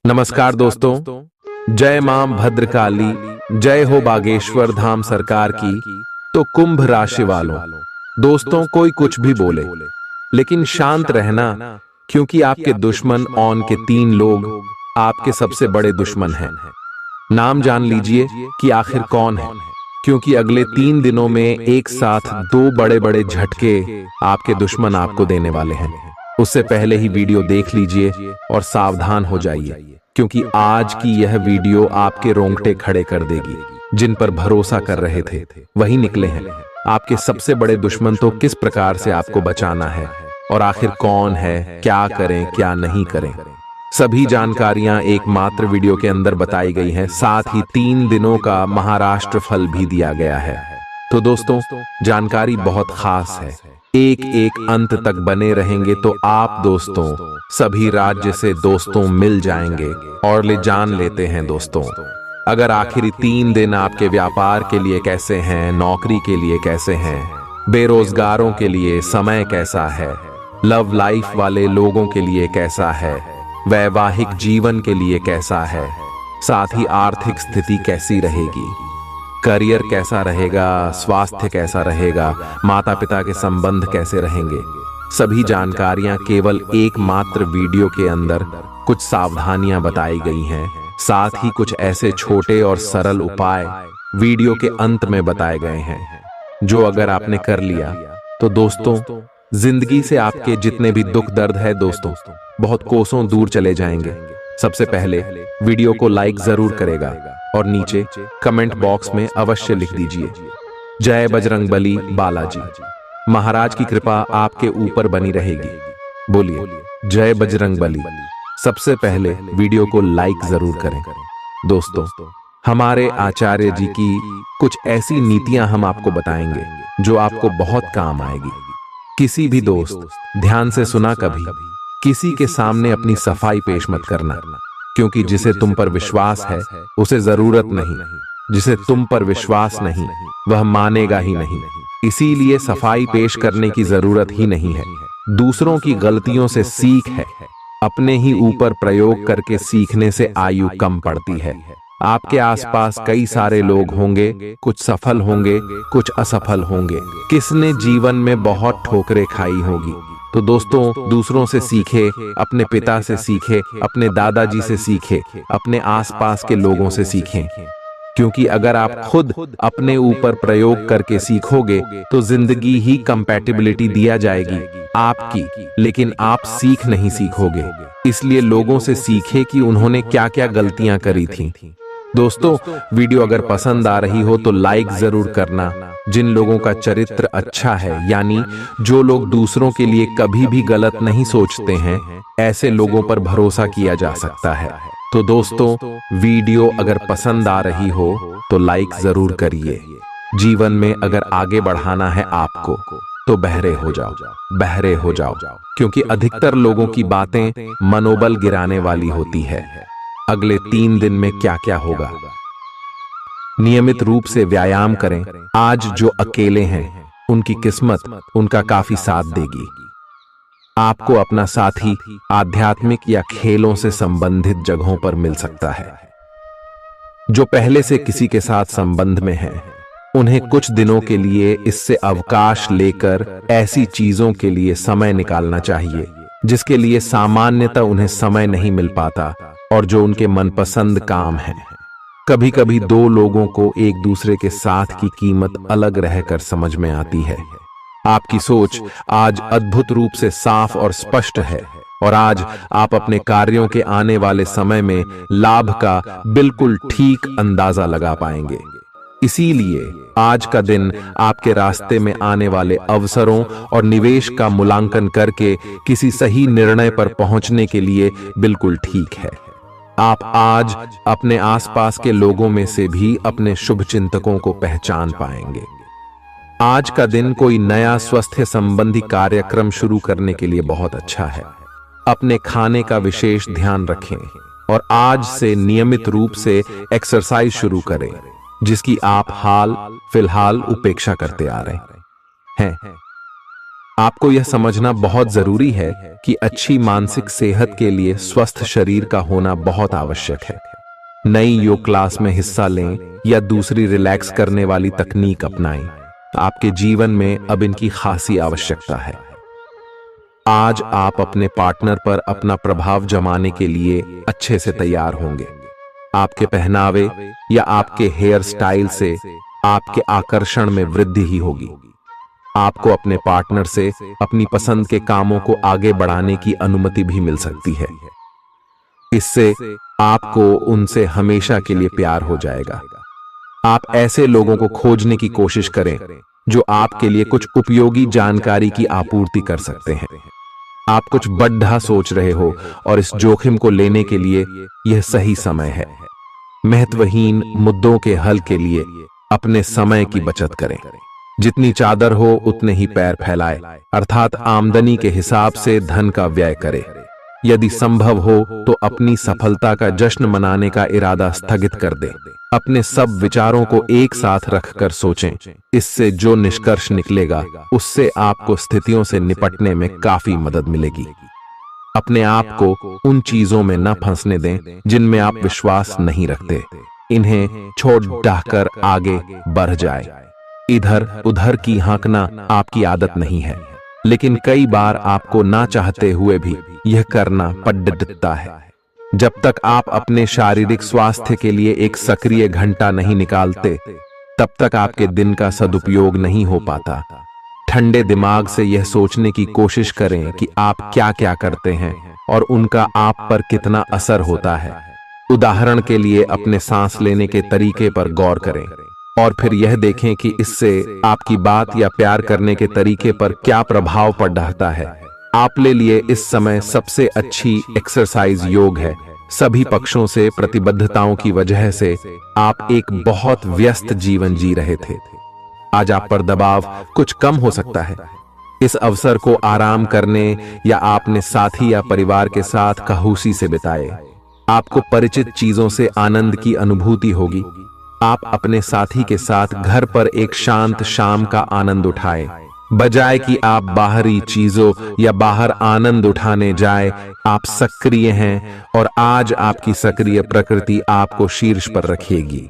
नमस्कार दोस्तों। जय मां भद्रकाली, जय हो बागेश्वर धाम सरकार की। तो कुंभ राशि वालों, दोस्तों कोई कुछ भी बोले लेकिन शांत रहना, क्योंकि आपके दुश्मन ऑन के 3 लोग आपके सबसे बड़े दुश्मन हैं। नाम जान लीजिए कि आखिर कौन है, क्योंकि अगले 3 दिनों में एक साथ 2 बड़े बड़े झटके आपके दुश्मन आपको देने वाले हैं। उससे पहले ही वीडियो देख लीजिए और सावधान हो जाइए, क्योंकि आज की यह वीडियो आपके रोंगटे खड़े कर देगी। जिन पर भरोसा कर रहे थे वही निकले हैं आपके सबसे बड़े दुश्मन। तो किस प्रकार से आपको बचाना है और आखिर कौन है, क्या करें क्या नहीं करें, सभी जानकारियां एकमात्र वीडियो के अंदर बताई गई हैं। साथ ही 3 दिनों का महाराष्ट्र फल भी दिया गया है। तो दोस्तों जानकारी बहुत खास है, एक एक अंत तक बने रहेंगे तो आप दोस्तों सभी राज्य से दोस्तों मिल जाएंगे। और ले जान लेते हैं दोस्तों, अगर आखिरी 3 दिन आपके व्यापार के लिए कैसे हैं, नौकरी के लिए कैसे हैं, बेरोजगारों के लिए समय कैसा है, लव लाइफ वाले लोगों के लिए कैसा है, वैवाहिक जीवन के लिए कैसा है, साथ ही आर्थिक स्थिति कैसी रहेगी, करियर कैसा रहेगा, स्वास्थ्य कैसा रहेगा, माता पिता के संबंध कैसे रहेंगे, सभी जानकारियां केवल एकमात्र वीडियो के अंदर कुछ सावधानियां बताई गई हैं। साथ ही कुछ ऐसे छोटे और सरल उपाय वीडियो के अंत में बताए गए हैं, जो अगर आपने कर लिया तो दोस्तों जिंदगी से आपके जितने भी दुख दर्द है दोस्तों बहुत कोसों दूर चले जाएंगे। सबसे पहले वीडियो को लाइक जरूर करेगा और नीचे कमेंट बॉक्स में अवश्य लिख दीजिए जय बजरंगबली बालाजी। महाराज की कृपा आपके ऊपर बनी रहेगी। बोलिए जय बजरंगबली। सबसे पहले वीडियो को लाइक जरूर करें। दोस्तों हमारे आचार्य जी की कुछ ऐसी नीतियां हम आपको बताएंगे जो आपको बहुत काम आएगी। किसी भी दोस्त ध्यान से सुना, कभी किसी के सामने अपनी सफाई पेश मत करना, क्योंकि जिसे तुम पर विश्वास है उसे जरूरत नहीं, जिसे तुम पर विश्वास नहीं वह मानेगा ही नहीं। इसीलिए सफाई पेश करने की जरूरत ही नहीं है। दूसरों की गलतियों से सीख है, अपने ही ऊपर प्रयोग करके सीखने से आयु कम पड़ती है। आपके आसपास कई सारे लोग होंगे, कुछ सफल होंगे कुछ असफल होंगे, किसने जीवन में बहुत ठोकरें खाई होगी। तो दोस्तों दूसरों से सीखे, अपने पिता से सीखे, अपने दादाजी से सीखे, अपने आसपास के लोगों से सीखें, क्योंकि अगर आप खुद अपने ऊपर प्रयोग करके सीखोगे तो जिंदगी ही कंपैटिबिलिटी दिया जाएगी आपकी, लेकिन आप सीख नहीं सीखोगे। इसलिए लोगों से सीखे कि उन्होंने क्या क्या गलतियां करी थी। दोस्तों वीडियो अगर पसंद आ रही हो तो लाइक जरूर करना। जिन लोगों का चरित्र अच्छा है, यानी जो लोग दूसरों के लिए कभी भी गलत नहीं सोचते हैं, ऐसे लोगों पर भरोसा किया जा सकता है। तो दोस्तों वीडियो अगर पसंद आ रही हो तो लाइक जरूर करिए। जीवन में अगर आगे बढ़ाना है आपको तो बहरे हो जाओ, बहरे हो जाओ, क्योंकि अधिकतर लोगों की बातें मनोबल गिराने वाली होती है। अगले 3 दिन में क्या क्या होगा, नियमित रूप से व्यायाम करें। आज जो अकेले हैं उनकी किस्मत उनका काफी साथ देगी। आपको अपना साथी आध्यात्मिक या खेलों से संबंधित जगहों पर मिल सकता है। जो पहले से किसी के साथ संबंध में हैं, उन्हें कुछ दिनों के लिए इससे अवकाश लेकर ऐसी चीजों के लिए समय निकालना चाहिए जिसके लिए सामान्यतः उन्हें समय नहीं मिल पाता और जो उनके मनपसंद काम है। कभी कभी 2 लोगों को एक दूसरे के साथ की कीमत अलग रहकर समझ में आती है। आपकी सोच आज अद्भुत रूप से साफ और स्पष्ट है और आज आप अपने कार्यों के आने वाले समय में लाभ का बिल्कुल ठीक अंदाजा लगा पाएंगे। इसीलिए आज का दिन आपके रास्ते में आने वाले अवसरों और निवेश का मूल्यांकन करके किसी सही निर्णय पर पहुंचने के लिए बिल्कुल ठीक है। आप आज अपने आसपास के लोगों में से भी अपने शुभ चिंतकों को पहचान पाएंगे। आज का दिन कोई नया स्वास्थ्य संबंधी कार्यक्रम शुरू करने के लिए बहुत अच्छा है। अपने खाने का विशेष ध्यान रखें और आज से नियमित रूप से एक्सरसाइज शुरू करें, जिसकी आप हाल फिलहाल उपेक्षा करते आ रहे हैं। आपको यह समझना बहुत जरूरी है कि अच्छी मानसिक सेहत के लिए स्वस्थ शरीर का होना बहुत आवश्यक है। नई योग क्लास में हिस्सा लें या दूसरी रिलैक्स करने वाली तकनीक अपनाएं, आपके जीवन में अब इनकी खासी आवश्यकता है। आज आप अपने पार्टनर पर अपना प्रभाव जमाने के लिए अच्छे से तैयार होंगे। आपके पहनावे या आपके हेयर स्टाइल से आपके आकर्षण में वृद्धि ही होगी। आपको अपने पार्टनर से अपनी पसंद के कामों को आगे बढ़ाने की अनुमति भी मिल सकती है। इससे आपको उनसे हमेशा के लिए प्यार हो जाएगा। आप ऐसे लोगों को खोजने की कोशिश करें जो आपके लिए कुछ उपयोगी जानकारी की आपूर्ति कर सकते हैं। आप कुछ बड़ा सोच रहे हो और इस जोखिम को लेने के लिए यह सही समय है। महत्वहीन मुद्दों के हल के लिए अपने समय की बचत करें। जितनी चादर हो उतने ही पैर फैलाए, अर्थात आमदनी के हिसाब से धन का व्यय करें। यदि संभव हो तो अपनी सफलता का जश्न मनाने का इरादा स्थगित कर दें। अपने सब विचारों को एक साथ रखकर सोचें। इससे जो निष्कर्ष निकलेगा उससे आपको स्थितियों से निपटने में काफी मदद मिलेगी। अपने आप को उन चीजों में न फंसने दें जिनमें आप विश्वास नहीं रखते। इन्हें छोड़ डाहकर आगे बढ़ जाए। इधर उधर की हाँकना आपकी आदत नहीं है, लेकिन कई बार आपको ना चाहते हुए भी यह करना पड़ता है। जब तक आप अपने शारीरिक स्वास्थ्य के लिए एक सक्रिय घंटा नहीं निकालते, तब तक आपके दिन का सदुपयोग नहीं हो पाता। ठंडे दिमाग से यह सोचने की कोशिश करें कि आप क्या क्या करते हैं और उनका आप पर कितना असर होता है। उदाहरण के लिए अपने सांस लेने के तरीके पर गौर करें और फिर यह देखें कि इससे आपकी बात या प्यार करने के तरीके पर क्या प्रभाव पड़ रहा है। आपके लिए इस समय सबसे अच्छी एक्सरसाइज योग है। सभी पक्षों से प्रतिबद्धताओं की वजह से आप एक बहुत व्यस्त जीवन जी रहे थे। आज आप पर दबाव कुछ कम हो सकता है। इस अवसर को आराम करने या आपने साथी या परिवार के साथ खहूसी से बिताए। आपको परिचित चीजों से आनंद की अनुभूति होगी। आप अपने साथी के साथ घर पर एक शांत शाम का आनंद उठाएं, बजाय कि आप बाहरी चीजों या बाहर आनंद उठाने जाए। आप सक्रिय हैं और आज आपकी सक्रिय प्रकृति आपको शीर्ष पर रखेगी।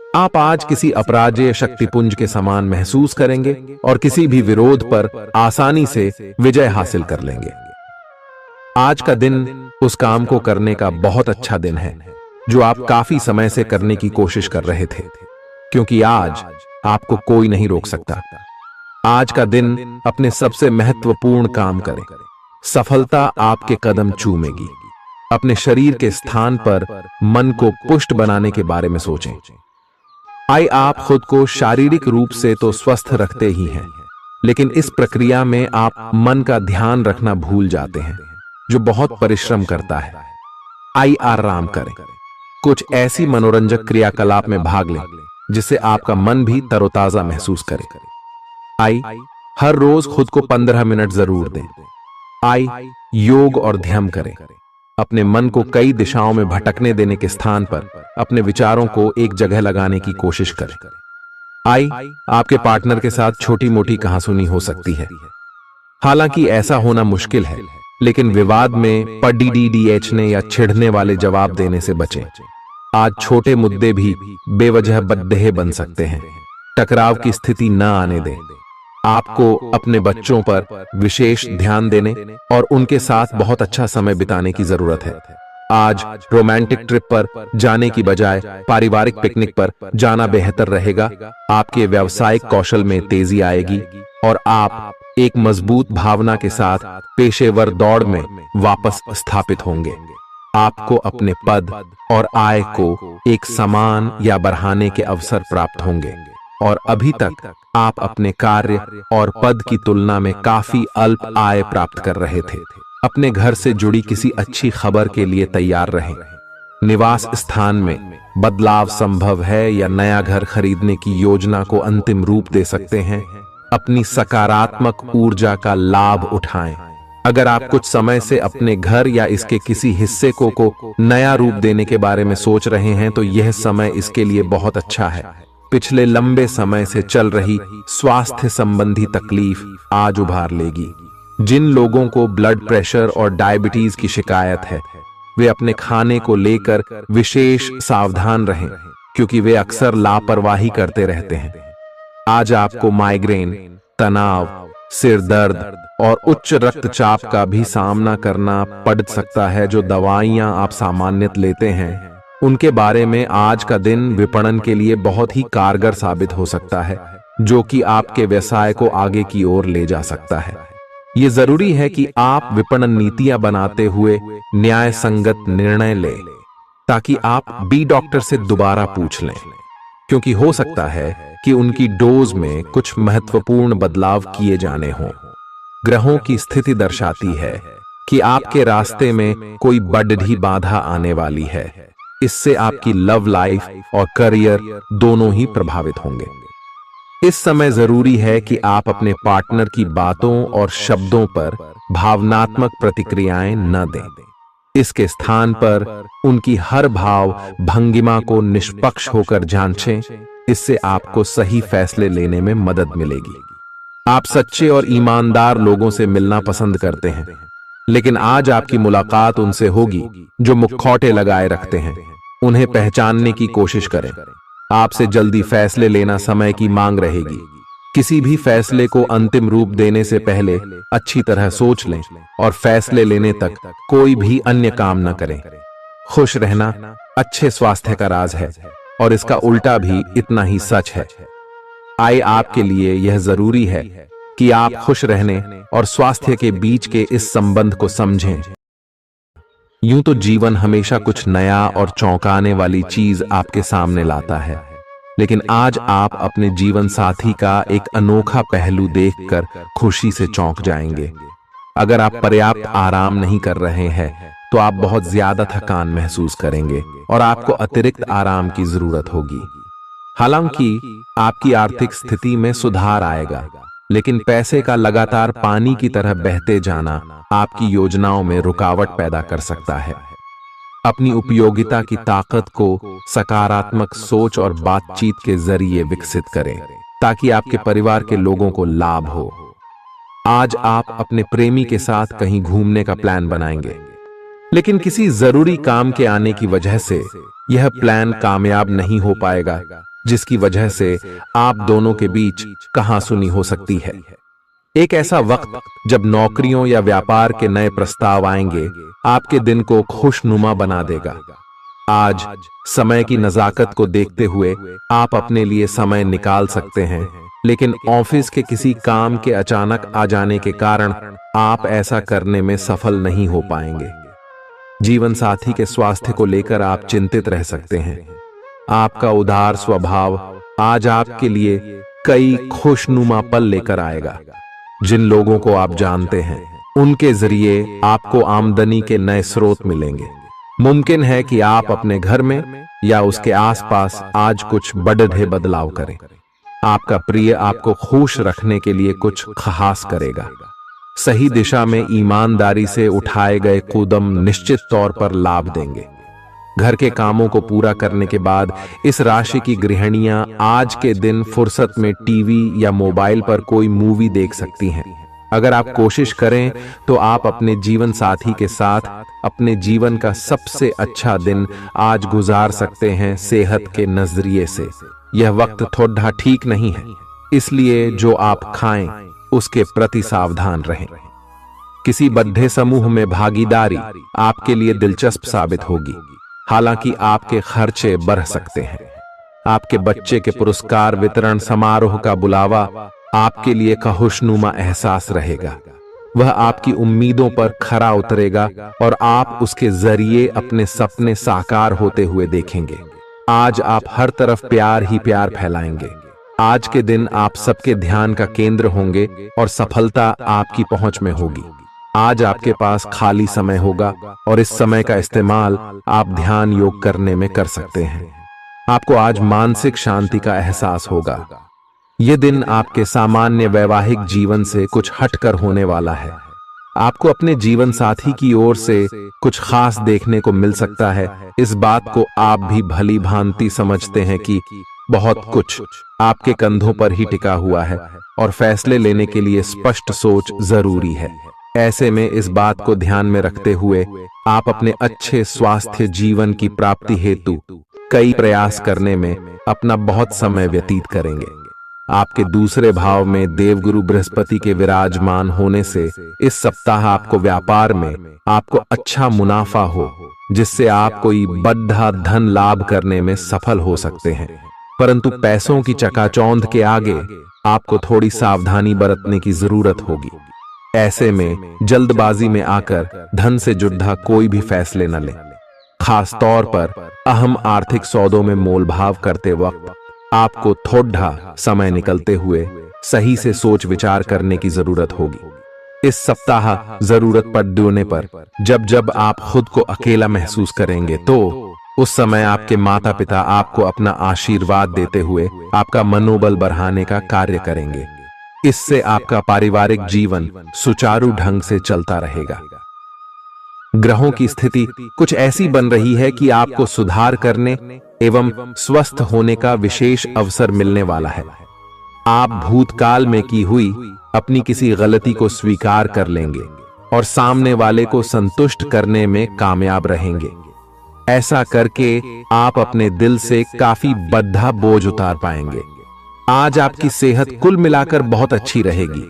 आप आज किसी अपराजेय शक्तिपुंज के समान महसूस करेंगे और किसी भी विरोध पर आसानी से विजय हासिल कर लेंगे। आज का दिन उस काम को करने का बहुत अच्छा दिन है जो आप काफी समय से करने की कोशिश कर रहे थे, क्योंकि आज आपको कोई नहीं रोक सकता। आज का दिन अपने सबसे महत्वपूर्ण काम करें। सफलता आपके कदम चूमेगी। अपने शरीर के स्थान पर मन को पुष्ट बनाने के बारे में सोचें। आप खुद को शारीरिक रूप से तो स्वस्थ रखते ही हैं, लेकिन इस प्रक्रिया में आप मन का ध्यान रखना भूल जाते हैं, जो बहुत परिश्रम करता है। आराम करें। कुछ ऐसी मनोरंजक क्रियाकलाप में भाग लें जिससे आपका मन भी तरोताजा महसूस करे। हर रोज खुद को 15 मिनट जरूर दें। योग और ध्यान करें। अपने मन को कई दिशाओं में भटकने देने के स्थान पर अपने विचारों को एक जगह लगाने की कोशिश करें। आपके पार्टनर के साथ छोटी मोटी कहासुनी हो सकती है। हालांकि ऐसा होना मुश्किल है, लेकिन विवाद में पढ़ने या छिड़ने वाले जवाब देने से बचें। आज छोटे मुद्दे भी बेवजह बद्देह बन सकते हैं। टकराव की स्थिति न आने दें। आपको अपने बच्चों पर विशेष ध्यान देने और उनके साथ बहुत अच्छा समय बिताने की जरूरत है। आज रोमांटिक ट्रिप पर जाने की बजाय पारिवारिक पिकनिक पर जाना बेहतर रहेगा। आपके व्यावसायिक कौशल में तेजी आएगी और आप एक मजबूत भावना के साथ पेशेवर दौड़ में वापस स्थापित होंगे। आपको अपने पद और आय को एक समान या बढ़ाने के अवसर प्राप्त होंगे और अभी तक आप अपने कार्य और पद की तुलना में काफी अल्प आय प्राप्त कर रहे थे। अपने घर से जुड़ी किसी अच्छी खबर के लिए तैयार रहें। निवास स्थान में बदलाव संभव है या नया घर खरीदने की योजना को अंतिम रूप दे सकते हैं। अपनी सकारात्मक ऊर्जा का लाभ उठाएं। अगर आप कुछ समय से अपने घर या इसके किसी हिस्से को नया रूप देने के बारे में सोच रहे हैं तो यह समय इसके लिए बहुत अच्छा है। पिछले लंबे समय से चल रही स्वास्थ्य संबंधी तकलीफ आज उभार लेगी। जिन लोगों को ब्लड प्रेशर और डायबिटीज की शिकायत है, वे अपने खाने को लेकर विशेष सावधान रहें, क्योंकि वे अक्सर लापरवाही करते रहते हैं। आज आपको माइग्रेन, तनाव, सिर दर्द और उच्च रक्तचाप का भी सामना करना पड़ सकता है। जो दवाइयां आप सामान्यतः लेते हैं, उनके बारे में आज का दिन विपणन के लिए बहुत ही कारगर साबित हो सकता है, जो कि आपके व्यवसाय को आगे की ओर ले जा सकता है। ये जरूरी है कि आप विपणन नीतियां बनाते हुए न्याय संगत निर्णय लें, ताकि आप बी डॉक्टर से दोबारा पूछ लें, क्योंकि हो सकता है कि उनकी डोज में कुछ महत्वपूर्ण बदलाव किए जाने हों। ग्रहों की स्थिति दर्शाती है कि आपके रास्ते में कोई बड़ी बाधा आने वाली है। इससे आपकी लव लाइफ और करियर दोनों ही प्रभावित होंगे। इस समय जरूरी है कि आप अपने पार्टनर की बातों और शब्दों पर भावनात्मक प्रतिक्रियाएं न दें। इसके स्थान पर उनकी हर भाव भंगिमा को निष्पक्ष होकर जांचें। इससे आपको सही फैसले लेने में मदद मिलेगी। आप सच्चे और ईमानदार लोगों से मिलना पसंद करते हैं, लेकिन आज आपकी मुलाकात उनसे होगी जो मुखौटे लगाए रखते हैं। उन्हें पहचानने की कोशिश करें। आपसे जल्दी फैसले लेना समय की मांग रहेगी। किसी भी फैसले को अंतिम रूप देने से पहले अच्छी तरह सोच लें और फैसले लेने तक कोई भी अन्य काम न करें। खुश रहना अच्छे स्वास्थ्य का राज है, और इसका उल्टा भी इतना ही सच है। आए आपके लिए यह जरूरी है कि आप खुश रहने और स्वास्थ्य के बीच के इस संबंध को समझें। यूं तो जीवन हमेशा कुछ नया और चौंकाने वाली चीज आपके सामने लाता है, लेकिन आज आप अपने जीवन साथी का एक अनोखा पहलू देखकर खुशी से चौंक जाएंगे। अगर आप पर्याप्त आराम नहीं कर रहे हैं, तो आप बहुत ज्यादा थकान महसूस करेंगे और आपको अतिरिक्त आराम की जरूरत होगी। हालांकि आपकी आर्थिक स्थिति में सुधार आएगा, लेकिन पैसे का लगातार पानी की तरह बहते जाना आपकी योजनाओं में रुकावट पैदा कर सकता है। अपनी उपयोगिता की ताकत को सकारात्मक सोच और बातचीत के जरिए विकसित करें, ताकि आपके परिवार के लोगों को लाभ हो। आज आप अपने प्रेमी के साथ कहीं घूमने का प्लान बनाएंगे, लेकिन किसी जरूरी काम के आने की वजह से यह प्लान कामयाब नहीं हो पाएगा, जिसकी वजह से आप दोनों के बीच कहासुनी हो सकती है। एक ऐसा वक्त जब नौकरियों या व्यापार के नए प्रस्ताव आएंगे, आपके दिन को खुशनुमा बना देगा। आज समय की नजाकत को देखते हुए आप अपने लिए समय निकाल सकते हैं, लेकिन ऑफिस के किसी काम के अचानक आ जाने के कारण आप ऐसा करने में सफल नहीं हो पाएंगे। जीवन साथी के स्वास्थ्य को लेकर आप चिंतित रह सकते हैं। आपका उदार स्वभाव आज आपके लिए कई खुशनुमा पल लेकर आएगा। जिन लोगों को आप जानते हैं, उनके जरिए आपको आमदनी के नए स्रोत मिलेंगे। मुमकिन है कि आप अपने घर में या उसके आसपास आज कुछ बड़े बदलाव करें। आपका प्रिय आपको खुश रखने के लिए कुछ खास करेगा। सही दिशा में ईमानदारी से उठाए गए कदम निश्चित तौर पर लाभ देंगे। घर के कामों को पूरा करने के बाद इस राशि की गृहिणियां आज के दिन फुर्सत में टीवी या मोबाइल पर कोई मूवी देख सकती हैं। अगर आप कोशिश करें तो आप अपने जीवन साथी के साथ अपने जीवन का सबसे अच्छा दिन आज गुजार सकते हैं। सेहत के नजरिए से यह वक्त थोड़ा ठीक नहीं है, इसलिए जो आप खाएं उसके प्रति सावधान रहें। किसी बद्ध समूह में भागीदारी आपके लिए दिलचस्प साबित होगी, हालांकि आपके खर्चे बढ़ सकते हैं। आपके बच्चे के पुरस्कार वितरण समारोह का बुलावा आपके लिए खुशनुमा एहसास रहेगा। वह आपकी उम्मीदों पर खरा उतरेगा और आप उसके जरिए अपने सपने साकार होते हुए देखेंगे। आज आप हर तरफ प्यार ही प्यार फैलाएंगे। आज के दिन आप सबके ध्यान का केंद्र होंगे और सफलता आपकी पहुंच में होगी। आज आपके पास खाली समय होगा और इस समय का इस्तेमाल आप ध्यान योग करने में कर सकते हैं। आपको आज मानसिक शांति का एहसास होगा। यह दिन आपके सामान्य वैवाहिक जीवन से कुछ हटकर होने वाला है। आपको अपने जीवन साथी की ओर से कुछ खास देखने को मिल सकता है। इस बात को आप भी भली भांति समझते हैं कि बहुत कुछ आपके कंधों पर ही टिका हुआ है और फैसले लेने के लिए स्पष्ट सोच जरूरी है। ऐसे में इस बात को ध्यान में रखते हुए आप अपने अच्छे स्वास्थ्य जीवन की प्राप्ति हेतु कई प्रयास करने में अपना बहुत समय व्यतीत करेंगे। आपके दूसरे भाव में देवगुरु बृहस्पति के विराजमान होने से इस सप्ताह आपको व्यापार में आपको अच्छा मुनाफा हो, जिससे आप कोई बड़ा धन लाभ करने में सफल हो सकते हैं। परंतु पैसों की चकाचौंध के आगे आपको थोड़ी सावधानी बरतने की जरूरत होगी। ऐसे में जल्दबाजी में आकर धन से जुड़ा कोई भी फैसले न लें। खास तौर पर अहम आर्थिक सौदों में मोलभाव करते वक्त आपको थोड़ा समय निकलते हुए सही से सोच विचार करने की जरूरत होगी। इस सप्ताह जरूरत पड़ने पर जब जब आप खुद को अकेला महसूस करेंगे तो उस समय आपके माता पिता आपको अपना आशीर्वाद देते हुए आपका मनोबल बढ़ाने का कार्य करेंगे। इससे आपका पारिवारिक जीवन सुचारू ढंग से चलता रहेगा। ग्रहों की स्थिति कुछ ऐसी बन रही है कि आपको सुधार करने एवं स्वस्थ होने का विशेष अवसर मिलने वाला है। आप भूतकाल में की हुई अपनी किसी गलती को स्वीकार कर लेंगे और सामने वाले को संतुष्ट करने में कामयाब रहेंगे। ऐसा करके आप अपने दिल से काफी बद्धा बोझ उतार पाएंगे। आज आपकी सेहत कुल मिलाकर बहुत अच्छी रहेगी।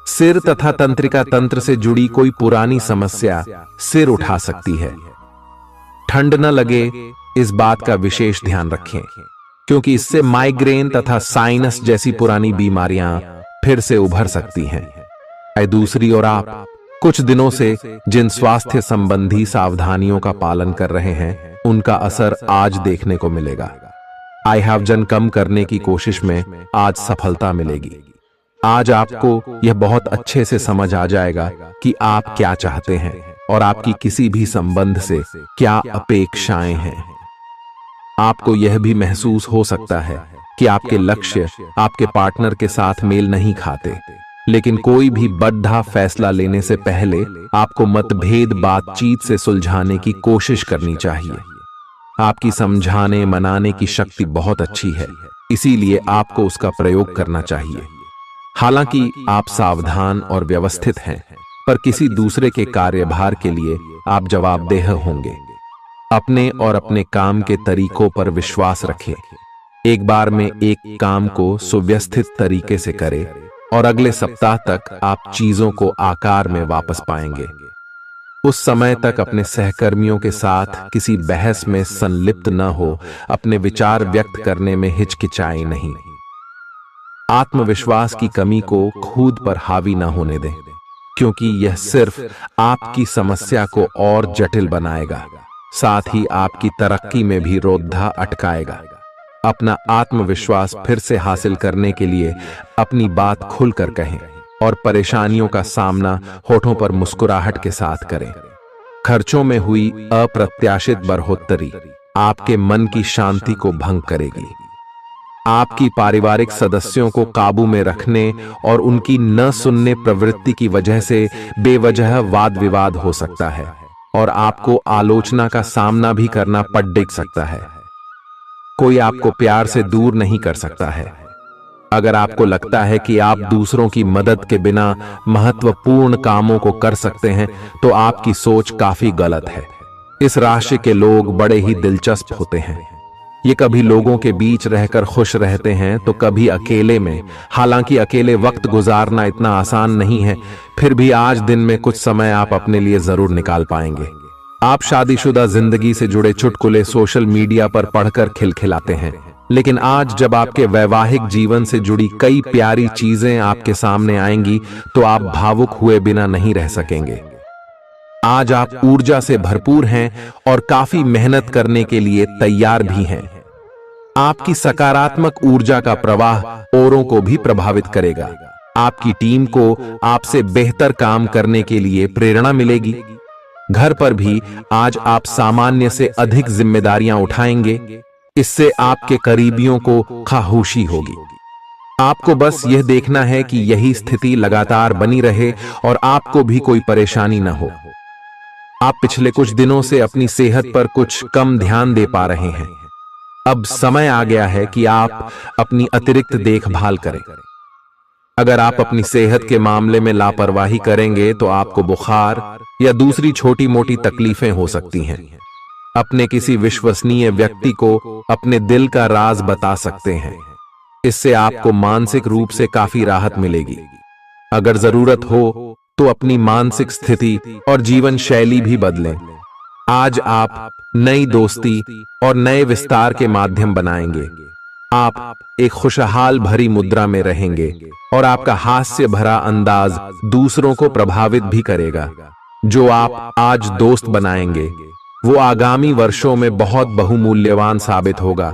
सिर तथा तंत्रिका तंत्र से जुड़ी कोई पुरानी समस्या सिर उठा सकती है। ठंड न लगे इस बात का विशेष ध्यान रखें, क्योंकि इससे माइग्रेन तथा साइनस जैसी पुरानी बीमारियां फिर से उभर सकती हैं। दूसरी ओर आप कुछ दिनों से जिन स्वास्थ्य संबंधी सावधानियों का पालन कर रहे हैं, उनका असर आज देखने को मिलेगा। आई वजन कम करने की कोशिश में आज सफलता मिलेगी। आज आपको यह बहुत अच्छे से समझ आ जाएगा कि आप क्या चाहते हैं और आपकी किसी भी संबंध से क्या अपेक्षाएं हैं। आपको यह भी महसूस हो सकता है कि आपके लक्ष्य आपके पार्टनर के साथ मेल नहीं खाते, लेकिन कोई भी बड़ा फैसला लेने से पहले आपको मतभेद बातचीत से सुलझाने की कोशिश करनी चाहिए। आपकी समझाने मनाने की शक्ति बहुत अच्छी है, इसीलिए आपको उसका प्रयोग करना चाहिए। हालांकि आप सावधान और व्यवस्थित हैं, पर किसी दूसरे के कार्यभार के लिए आप जवाबदेह होंगे। अपने और अपने काम के तरीकों पर विश्वास रखें। एक बार में एक काम को सुव्यवस्थित तरीके से करें और अगले सप्ताह तक आप चीजों को आकार में वापस पाएंगे। उस समय तक अपने सहकर्मियों के साथ किसी बहस में संलिप्त न हो, अपने विचार व्यक्त करने में हिचकिचाएं नहीं। आत्मविश्वास की कमी को खुद पर हावी न होने दें, क्योंकि यह सिर्फ आपकी समस्या को और जटिल बनाएगा, साथ ही आपकी तरक्की में भी रोधा अटकाएगा। अपना आत्मविश्वास फिर से हासिल करने के लिए अपनी बात खुलकर कहें और परेशानियों का सामना होठों पर मुस्कुराहट के साथ करें। खर्चों में हुई अप्रत्याशित बढ़ोतरी आपके मन की शांति को भंग करेगी। आपकी पारिवारिक सदस्यों को काबू में रखने और उनकी न सुनने प्रवृत्ति की वजह से बेवजह वाद विवाद हो सकता है और आपको आलोचना का सामना भी करना पड़ सकता है। कोई आपको प्यार से दूर नहीं कर सकता है। अगर आपको लगता है कि आप दूसरों की मदद के बिना महत्वपूर्ण कामों को कर सकते हैं, तो आपकी सोच काफी गलत है। इस राशि के लोग बड़े ही दिलचस्प होते हैं। ये कभी लोगों के बीच रहकर खुश रहते हैं तो कभी अकेले में। हालांकि अकेले वक्त गुजारना इतना आसान नहीं है, फिर भी आज दिन में कुछ समय आप अपने लिए जरूर निकाल पाएंगे। आप शादीशुदा जिंदगी से जुड़े चुटकुले सोशल मीडिया पर पढ़कर खिलखिलाते हैं, लेकिन आज जब आपके वैवाहिक जीवन से जुड़ी कई प्यारी चीजें आपके सामने आएंगी तो आप भावुक हुए बिना नहीं रह सकेंगे। आज आप ऊर्जा से भरपूर हैं और काफी मेहनत करने के लिए तैयार भी हैं। आपकी सकारात्मक ऊर्जा का प्रवाह औरों को भी प्रभावित करेगा। आपकी टीम को आपसे बेहतर काम करने के लिए प्रेरणा मिलेगी। घर पर भी आज आप सामान्य से अधिक जिम्मेदारियां उठाएंगे। इससे आपके करीबियों को खामोशी होगी। आपको बस यह देखना है कि यही स्थिति लगातार बनी रहे और आपको भी कोई परेशानी न हो। आप पिछले कुछ दिनों से अपनी सेहत पर कुछ कम ध्यान दे पा रहे हैं। अब समय आ गया है कि आप अपनी अतिरिक्त देखभाल करें। अगर आप अपनी सेहत के मामले में लापरवाही करेंगे तो आपको बुखार या दूसरी छोटी मोटी तकलीफें हो सकती हैं। अपने किसी विश्वसनीय व्यक्ति को अपने दिल का राज बता सकते हैं। इससे आपको मानसिक रूप से काफी राहत मिलेगी। अगर जरूरत हो तो अपनी मानसिक स्थिति और जीवन शैली भी बदलें। आज आप नई दोस्ती और नए विस्तार के माध्यम बनाएंगे। आप एक खुशहाल भरी मुद्रा में रहेंगे और आपका हास्य भरा अंदाज दूसरों को प्रभावित भी करेगा। जो आप आज दोस्त बनाएंगे वो आगामी वर्षों में बहुत बहुमूल्यवान साबित होगा,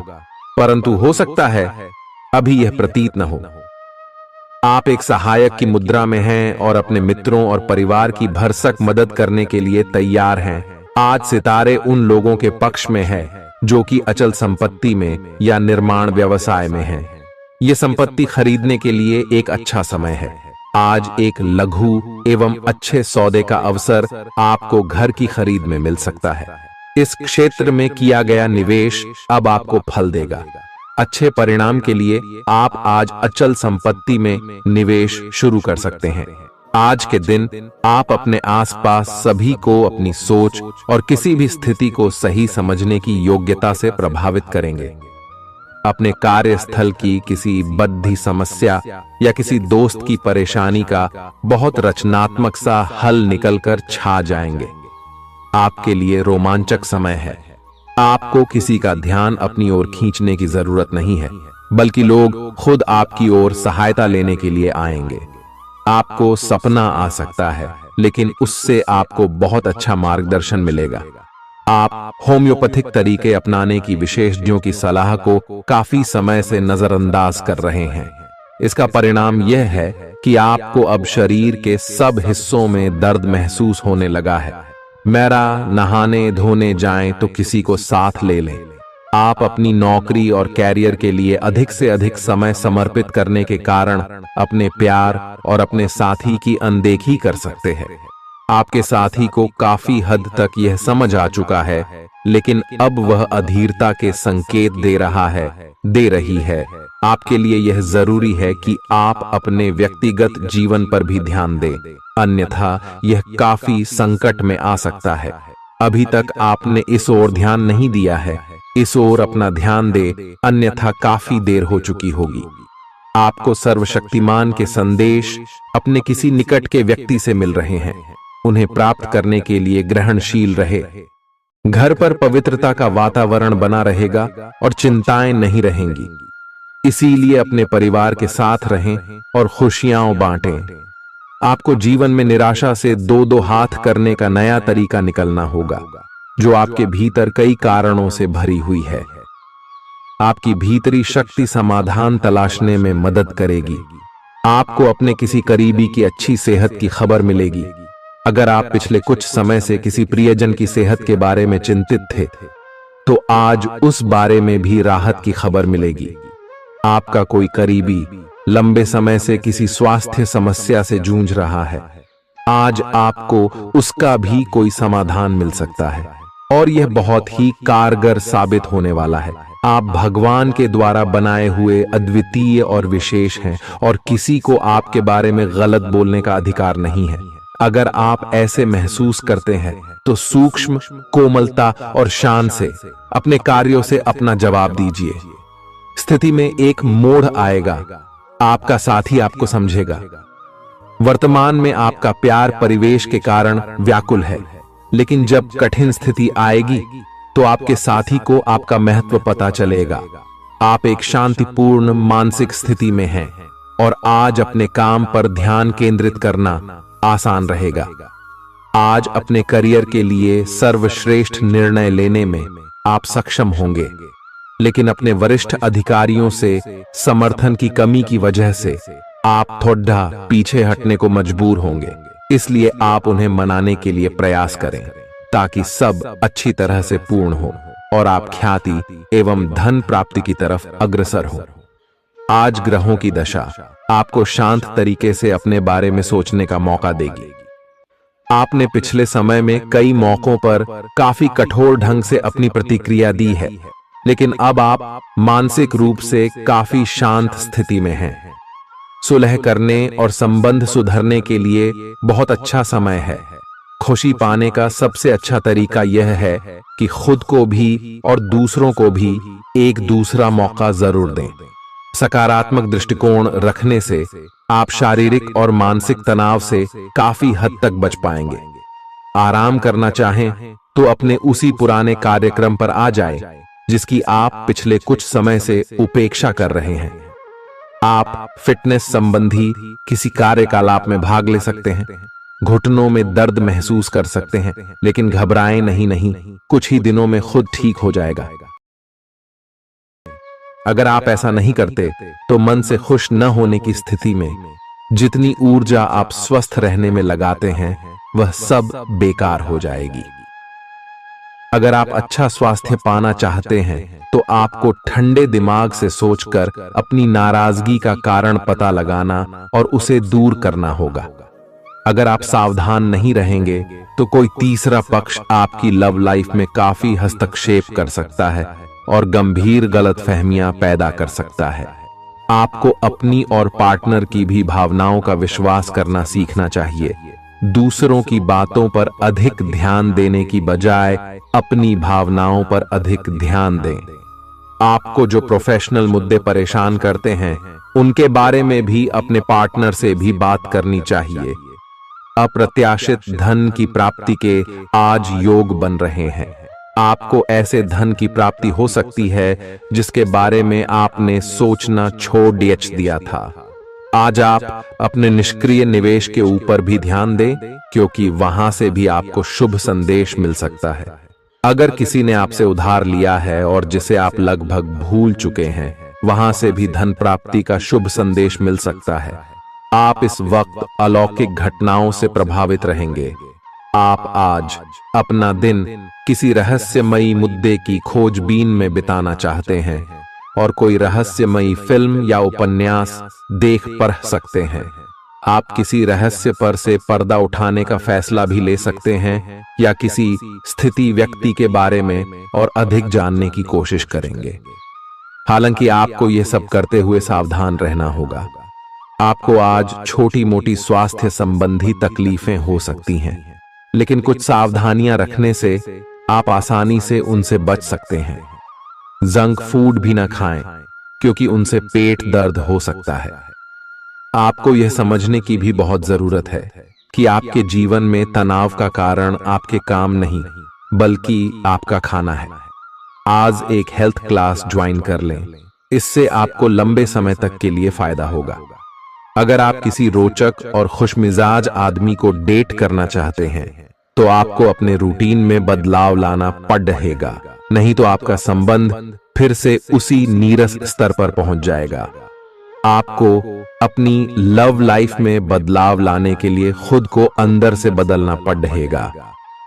परंतु हो सकता है अभी यह प्रतीत न हो। आप एक सहायक की मुद्रा में हैं और अपने मित्रों और परिवार की भरसक मदद करने के लिए तैयार हैं। आज सितारे उन लोगों के पक्ष में है जो कि अचल संपत्ति में या निर्माण व्यवसाय में है। ये संपत्ति खरीदने के लिए एक अच्छा समय है। आज एक लघु एवं अच्छे सौदे का अवसर आपको घर की खरीद में मिल सकता है। इस क्षेत्र में किया गया निवेश अब आपको फल देगा। अच्छे परिणाम के लिए आप आज अचल संपत्ति में निवेश शुरू कर सकते हैं। आज के दिन आप अपने आसपास सभी को अपनी सोच और किसी भी स्थिति को सही समझने की योग्यता से प्रभावित करेंगे। अपने कार्यस्थल की किसी बद्धी समस्या या किसी दोस्त की परेशानी का बहुत रचनात्मक सा हल निकलकर छा जाएंगे। आपके लिए रोमांचक समय है। आपको किसी का ध्यान अपनी ओर खींचने की जरूरत नहीं है, बल्कि लोग खुद आपकी ओर सहायता लेने के लिए आएंगे। आपको सपना आ सकता है, लेकिन उससे आपको बहुत अच्छा मार्गदर्शन मिलेगा। आप होम्योपैथिक तरीके अपनाने की विशेषज्ञों की सलाह को काफी समय से नजरअंदाज कर रहे हैं। इसका परिणाम यह है कि आपको अब शरीर के सब हिस्सों में दर्द महसूस होने लगा है। मेरा नहाने धोने जाएं तो किसी को साथ ले लें। आप अपनी नौकरी और कैरियर के लिए अधिक से अधिक समय समर्पित करने के कारण अपने प्यार और अपने साथी की अनदेखी कर सकते हैं। आपके साथी को काफी हद तक यह समझ आ चुका है, लेकिन अब वह अधीरता के संकेत दे रही है। आपके लिए यह जरूरी है कि आप अपने व्यक्तिगत जीवन पर भी ध्यान दें, अन्यथा यह काफी संकट में आ सकता है। अभी तक आपने इस ओर ध्यान नहीं दिया है। इस ओर अपना ध्यान दे, अन्यथा काफी देर हो चुकी होगी। आपको सर्वशक्तिमान के संदेश अपने किसी निकट के व्यक्ति से मिल रहे हैं। उन्हें प्राप्त करने के लिए ग्रहणशील रहे। घर पर पवित्रता का वातावरण बना रहेगा और चिंताएं नहीं रहेंगी। इसीलिए अपने परिवार के साथ रहें और खुशियां बांटें। आपको जीवन में निराशा से दो दो हाथ करने का नया तरीका निकलना होगा, जो आपके भीतर कई कारणों से भरी हुई है। आपकी भीतरी शक्ति समाधान तलाशने में मदद करेगी। आपको अपने किसी करीबी की अच्छी सेहत की खबर मिलेगी। अगर आप पिछले कुछ समय से किसी प्रियजन की सेहत के बारे में चिंतित थे, तो आज उस बारे में भी राहत की खबर मिलेगी। आपका कोई करीबी लंबे समय से किसी स्वास्थ्य समस्या से जूझ रहा है। आज आपको उसका भी कोई समाधान मिल सकता है और यह बहुत ही कारगर साबित होने वाला है। आप भगवान के द्वारा बनाए हुए अद्वितीय और विशेष हैं और किसी को आपके बारे में गलत बोलने का अधिकार नहीं है। अगर आप ऐसे महसूस करते हैं तो सूक्ष्म, कोमलता और शान से अपने कार्यों से अपना जवाब दीजिए। स्थिति में एक मोड़ आएगा। आपका साथी आपको समझेगा। वर्तमान में आपका प्यार परिवेश के कारण व्याकुल है, लेकिन जब कठिन स्थिति आएगी तो आपके साथी को आपका महत्व पता चलेगा। आप एक शांतिपूर्ण मानसिक स्थिति में हैं और आज अपने काम पर ध्यान केंद्रित करना आसान रहेगा। आज अपने करियर के लिए सर्वश्रेष्ठ निर्णय लेने में आप सक्षम होंगे, लेकिन अपने वरिष्ठ अधिकारियों से समर्थन की कमी की वजह से आप थोड़ा पीछे हटने को मजबूर होंगे। इसलिए आप उन्हें मनाने के लिए प्रयास करें ताकि सब अच्छी तरह से पूर्ण हो और आप ख्याति एवं धन प्राप्ति की तरफ अग्रसर हो। आज ग्रहों की दशा आपको शांत तरीके से अपने बारे में सोचने का मौका देगी। आपने पिछले समय में कई मौकों पर काफी कठोर ढंग से अपनी प्रतिक्रिया दी है। लेकिन अब आप मानसिक रूप से काफी शांत स्थिति में हैं। सुलह करने और संबंध सुधरने के लिए बहुत अच्छा समय है। खुशी पाने का सबसे अच्छा तरीका यह है कि खुद को भी और दूसरों को भी एक दूसरा मौका जरूर दें। सकारात्मक दृष्टिकोण रखने से आप शारीरिक और मानसिक तनाव से काफी हद तक बच पाएंगे। आराम करना चाहें तो अपने उसी पुराने कार्यक्रम पर आ जाएं, जिसकी आप पिछले कुछ समय से उपेक्षा कर रहे हैं। आप फिटनेस संबंधी किसी कार्यकलाप में भाग ले सकते हैं। घुटनों में दर्द महसूस कर सकते हैं, लेकिन घबराएं नहीं, कुछ ही दिनों में खुद ठीक हो जाएगा। अगर आप ऐसा नहीं करते तो मन से खुश न होने की स्थिति में जितनी ऊर्जा आप स्वस्थ रहने में लगाते हैं वह सब बेकार हो जाएगी। अगर आप अच्छा स्वास्थ्य पाना चाहते हैं तो आपको ठंडे दिमाग से सोचकर अपनी नाराजगी का कारण पता लगाना और उसे दूर करना होगा। अगर आप सावधान नहीं रहेंगे तो कोई तीसरा पक्ष आपकी लव लाइफ में काफी हस्तक्षेप कर सकता है और गंभीर गलतफहमियां पैदा कर सकता है। आपको अपनी और पार्टनर की भी भावनाओं का विश्वास करना सीखना चाहिए। दूसरों की बातों पर अधिक ध्यान देने की बजाय अपनी भावनाओं पर अधिक ध्यान दें। आपको जो प्रोफेशनल मुद्दे परेशान करते हैं उनके बारे में भी अपने पार्टनर से भी बात करनी चाहिए। अप्रत्याशित धन की प्राप्ति के आज योग बन रहे हैं। आपको ऐसे धन की प्राप्ति हो सकती है जिसके बारे में आपने सोचना छोड़ दिया था। आज आप अपने निष्क्रिय निवेश के ऊपर भी ध्यान दें, क्योंकि वहां से भी आपको शुभ संदेश मिल सकता है। अगर किसी ने आपसे उधार लिया है और जिसे आप लगभग भूल चुके हैं, वहां से भी धन प्राप्ति का शुभ संदेश मिल सकता है। आप इस वक्त अलौकिक घटनाओं से प्रभावित रहेंगे। आप आज अपना दिन किसी रहस्यमयी मुद्दे की खोजबीन में बिताना चाहते हैं और कोई रहस्यमयी फिल्म या उपन्यास देख पढ़ सकते हैं। आप किसी रहस्य पर से पर्दा उठाने का फैसला भी ले सकते हैं या किसी स्थिति व्यक्ति के बारे में और अधिक जानने की कोशिश करेंगे। हालांकि आपको यह सब करते हुए सावधान रहना होगा। आपको आज छोटी मोटी स्वास्थ्य संबंधी तकलीफें हो सकती हैं, लेकिन कुछ सावधानियां रखने से आप आसानी से उनसे बच सकते हैं। जंक फूड भी ना खाएं, क्योंकि उनसे पेट दर्द हो सकता है। आपको यह समझने की भी बहुत जरूरत है कि आपके जीवन में तनाव का कारण आपके काम नहीं, बल्कि आपका खाना है। आज एक हेल्थ क्लास ज्वाइन कर लें, इससे आपको लंबे समय तक के लिए फायदा होगा। अगर आप किसी रोचक और खुशमिजाज आदमी को डेट करना चाहते हैं तो आपको अपने रूटीन में बदलाव लाना पड़ेगा, नहीं तो आपका संबंध फिर से उसी नीरस स्तर पर पहुंच जाएगा। आपको अपनी लव लाइफ में बदलाव लाने के लिए खुद को अंदर से बदलना पड़ेगा।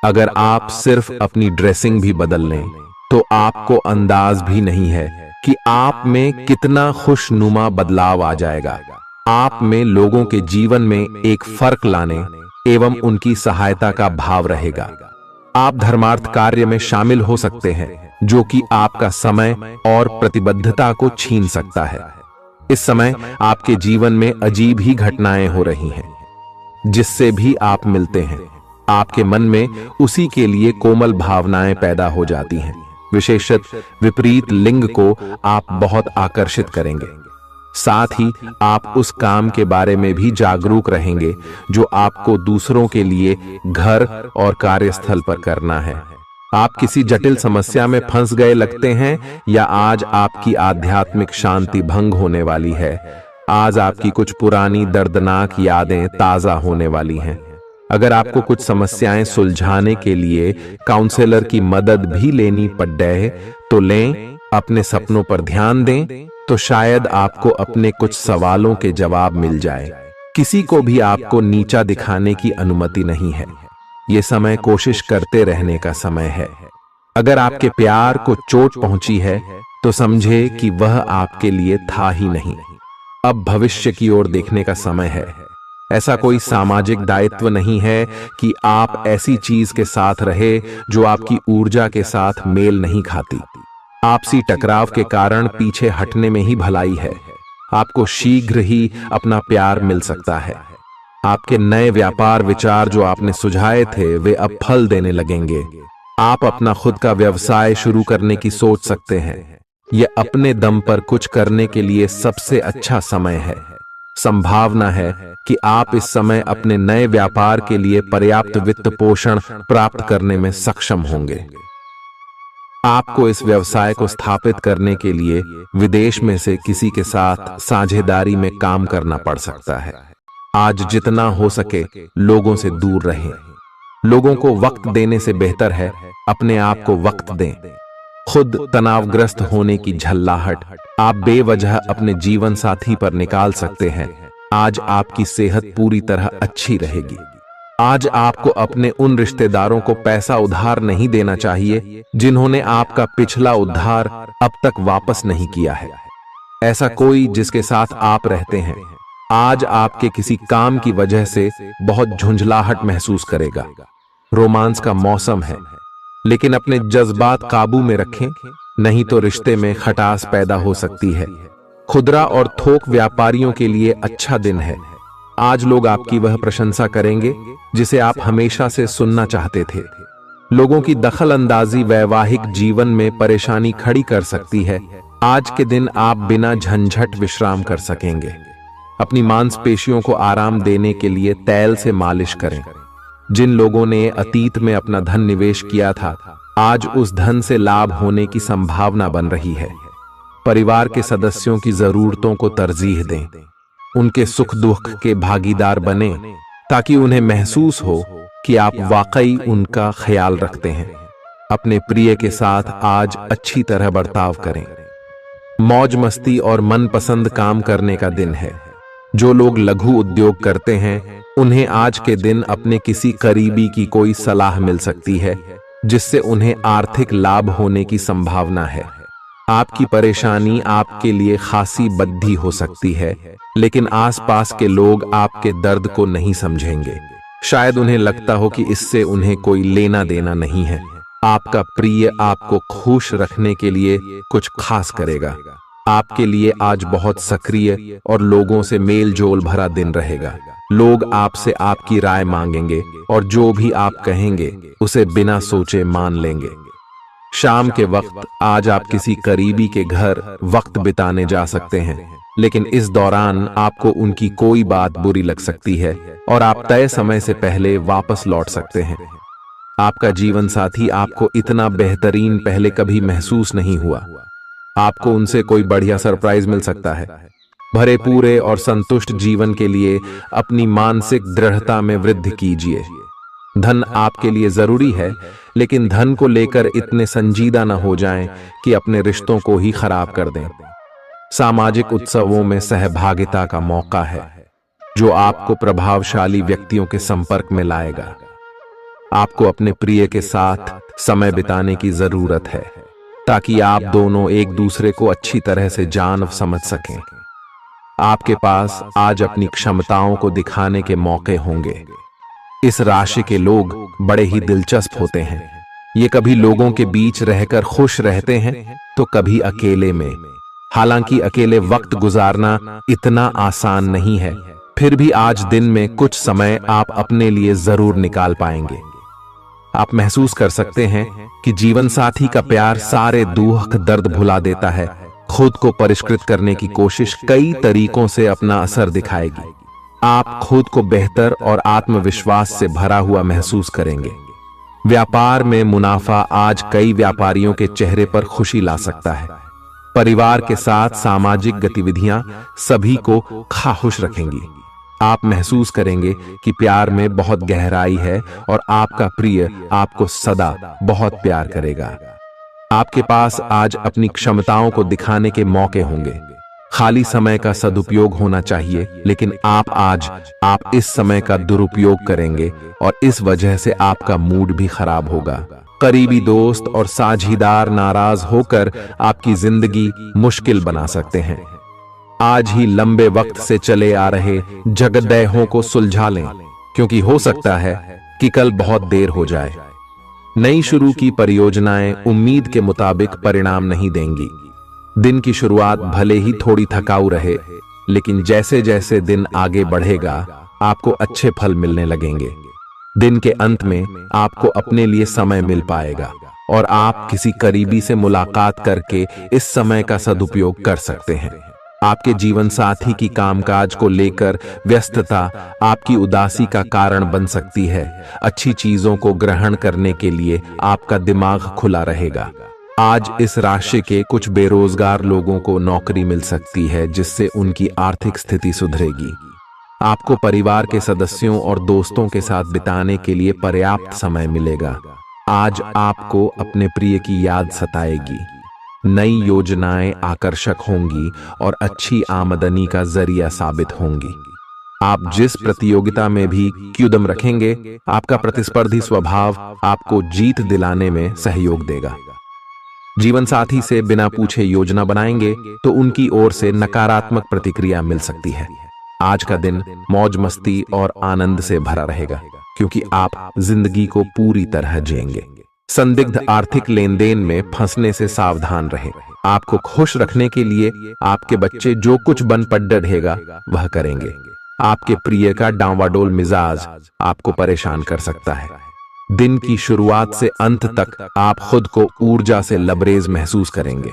अगर आप सिर्फ अपनी ड्रेसिंग भी बदल लें तो आपको अंदाज भी नहीं है कि आप में कितना खुशनुमा बदलाव आ जाएगा। आप में लोगों के जीवन में एक फर्क लाने एवं उनकी सहायता का भाव रहेगा। आप धर्मार्थ कार्य में शामिल हो सकते हैं, जो कि आपका समय और प्रतिबद्धता को छीन सकता है। इस समय आपके जीवन में अजीब ही घटनाएं हो रही हैं, जिससे भी आप मिलते हैं आपके मन में उसी के लिए कोमल भावनाएं पैदा हो जाती हैं। विशेषत विपरीत लिंग को आप बहुत आकर्षित करेंगे। साथ ही आप उस काम के बारे में भी जागरूक रहेंगे जो आपको दूसरों के लिए घर और कार्यस्थल पर करना है। आप किसी जटिल समस्या में फंस गए लगते हैं या आज आपकी आध्यात्मिक शांति भंग होने वाली है। आज आपकी कुछ पुरानी दर्दनाक यादें ताजा होने वाली हैं। अगर आपको कुछ समस्याएं सुलझाने के लिए काउंसलर की मदद भी लेनी पड़े तो लें। अपने सपनों पर ध्यान दें तो शायद आपको अपने कुछ सवालों के जवाब मिल जाए। किसी को भी आपको नीचा दिखाने की अनुमति नहीं है। ये समय कोशिश करते रहने का समय है। अगर आपके प्यार को चोट पहुंची है तो समझे कि वह आपके लिए था ही नहीं। अब भविष्य की ओर देखने का समय है। ऐसा कोई सामाजिक दायित्व नहीं है कि आप ऐसी चीज के साथ रहे जो आपकी ऊर्जा के साथ मेल नहीं खाती। आपसी टकराव के कारण पीछे हटने में ही भलाई है। आपको शीघ्र ही अपना प्यार मिल सकता है। आपके नए व्यापार विचार जो आपने सुझाए थे वे अब फल देने लगेंगे। आप अपना खुद का व्यवसाय शुरू करने की सोच सकते हैं। यह अपने दम पर कुछ करने के लिए सबसे अच्छा समय है। संभावना है कि आप इस समय अपने नए व्यापार के लिए पर्याप्त वित्त पोषण प्राप्त करने में सक्षम होंगे। आपको इस व्यवसाय को स्थापित करने के लिए विदेश में से किसी के साथ साझेदारी में काम करना पड़ सकता है। आज जितना हो सके लोगों से दूर रहें। लोगों को वक्त देने से बेहतर है अपने आप को वक्त दें। खुद तनावग्रस्त होने की झल्लाहट आप बेवजह अपने जीवन साथी पर निकाल सकते हैं। आज आपकी सेहत पूरी तरह अच्छी रहेगी। आज आपको अपने उन रिश्तेदारों को पैसा उधार नहीं देना चाहिए जिन्होंने आपका पिछला उधार अब तक वापस नहीं किया है। ऐसा कोई जिसके साथ आप रहते हैं आज आपके किसी काम की वजह से बहुत झुंझलाहट महसूस करेगा। रोमांस का मौसम है, लेकिन अपने जज्बात काबू में रखें, नहीं तो रिश्ते में खटास पैदा हो सकती है। खुदरा और थोक व्यापारियों के लिए अच्छा दिन है। आज लोग आपकी वह प्रशंसा करेंगे जिसे आप हमेशा से सुनना चाहते थे। लोगों की दखल अंदाजी वैवाहिक जीवन में परेशानी खड़ी कर सकती है। आज के दिन आप बिना झंझट विश्राम कर सकेंगे। अपनी मांसपेशियों को आराम देने के लिए तेल से मालिश करें। जिन लोगों ने अतीत में अपना धन निवेश किया था आज उस धन से लाभ होने की संभावना बन रही है। परिवार के सदस्यों की जरूरतों को तरजीह दें। उनके सुख दुख के भागीदार बने ताकि उन्हें महसूस हो कि आप वाकई उनका ख्याल रखते हैं। अपने प्रिय के साथ आज अच्छी तरह बर्ताव करें। मौज मस्ती और मनपसंद काम करने का दिन है। जो लोग लघु उद्योग करते हैं उन्हें आज के दिन अपने किसी करीबी की कोई सलाह मिल सकती है जिससे उन्हें आर्थिक लाभ होने की संभावना है। आपकी परेशानी आपके लिए खासी बद्धी हो सकती है, लेकिन आसपास के लोग आपके दर्द को नहीं समझेंगे। शायद उन्हें लगता हो कि इससे उन्हें कोई लेना देना नहीं है। आपका प्रिय आपको खुश रखने के लिए कुछ खास करेगा। आपके लिए आज बहुत सक्रिय और लोगों से मेल जोल भरा दिन रहेगा। लोग आपसे आपकी राय मांगेंगे और जो भी आप कहेंगे उसे बिना सोचे मान लेंगे। शाम के वक्त आज आप किसी करीबी के घर वक्त बिताने जा सकते हैं, लेकिन इस दौरान आपको उनकी कोई बात बुरी लग सकती है और आप तय समय से पहले वापस लौट सकते हैं। आपका जीवन साथी आपको इतना बेहतरीन पहले कभी महसूस नहीं हुआ। आपको उनसे कोई बढ़िया सरप्राइज मिल सकता है। भरे पूरे और संतुष्ट जीवन के लिए अपनी मानसिक दृढ़ता में वृद्धि कीजिए। धन आपके लिए जरूरी है, लेकिन धन को लेकर इतने संजीदा न हो जाएं कि अपने रिश्तों को ही खराब कर दें। सामाजिक उत्सवों में सहभागिता का मौका है जो आपको प्रभावशाली व्यक्तियों के संपर्क में लाएगा। आपको अपने प्रिय के साथ समय बिताने की जरूरत है ताकि आप दोनों एक दूसरे को अच्छी तरह से जान समझ सकें। आपके पास आज अपनी क्षमताओं को दिखाने के मौके होंगे। इस राशि के लोग बड़े ही दिलचस्प होते हैं। ये कभी लोगों के बीच रहकर खुश रहते हैं तो कभी अकेले में। हालांकि अकेले वक्त गुजारना इतना आसान नहीं है, फिर भी आज दिन में कुछ समय आप अपने लिए जरूर निकाल पाएंगे। आप महसूस कर सकते हैं कि जीवन साथी का प्यार सारे दुख दर्द भुला देता है। खुद को परिष्कृत करने की कोशिश कई तरीकों से अपना असर दिखाएगी। आप खुद को बेहतर और आत्मविश्वास से भरा हुआ महसूस करेंगे। व्यापार में मुनाफा आज कई व्यापारियों के चेहरे पर खुशी ला सकता है। परिवार के साथ सामाजिक गतिविधियां सभी को खुश रखेंगी। आप महसूस करेंगे कि प्यार में बहुत गहराई है और आपका प्रिय आपको सदा बहुत प्यार करेगा। आपके पास आज अपनी क्षमताओं को दिखाने के मौके होंगे। खाली समय का सदुपयोग होना चाहिए, लेकिन आप इस समय का दुरुपयोग करेंगे और इस वजह से आपका मूड भी खराब होगा। करीबी दोस्त और साझीदार नाराज होकर आपकी जिंदगी मुश्किल बना सकते हैं। आज ही लंबे वक्त से चले आ रहे जगदैहों को सुलझा लें, क्योंकि हो सकता है कि कल बहुत देर हो जाए। नई शुरू की परियोजनाएं उम्मीद के मुताबिक परिणाम नहीं देंगी। दिन की शुरुआत भले ही थोड़ी थकाऊ रहे, लेकिन जैसे जैसे दिन आगे बढ़ेगा आपको अच्छे फल मिलने लगेंगे। दिन के अंत में आपको अपने लिए समय मिल पाएगा और आप किसी करीबी से मुलाकात करके इस समय का सदुपयोग कर सकते हैं। आपके जीवन साथी की कामकाज को लेकर व्यस्तता आपकी उदासी का कारण बन सकती है। अच्छी चीजों को ग्रहण करने के लिए आपका दिमाग खुला रहेगा। आज इस राशि के कुछ बेरोजगार लोगों को नौकरी मिल सकती है, जिससे उनकी आर्थिक स्थिति सुधरेगी। आपको परिवार के सदस्यों और दोस्तों के साथ बिताने के लिए पर्याप्त समय मिलेगा। आज आपको अपने प्रिय की याद सताएगी। नई योजनाएं आकर्षक होंगी और अच्छी आमदनी का जरिया साबित होंगी। आप जिस प्रतियोगिता में भी कदम रखेंगे, आपका प्रतिस्पर्धी स्वभाव आपको जीत दिलाने में सहयोग देगा। जीवन साथी से बिना पूछे योजना बनाएंगे तो उनकी ओर से नकारात्मक प्रतिक्रिया मिल सकती है। आज का दिन मौज मस्ती और आनंद से भरा रहेगा, क्योंकि आप जिंदगी को पूरी तरह जिएंगे। संदिग्ध आर्थिक लेन देन में फंसने से सावधान रहें। आपको खुश रखने के लिए आपके बच्चे जो कुछ बन पड़ ढेगा वह करेंगे। आपके प्रिय का डांवाडोल मिजाज आपको परेशान कर सकता है। दिन की शुरुआत से अंत तक आप खुद को ऊर्जा से लबरेज महसूस करेंगे।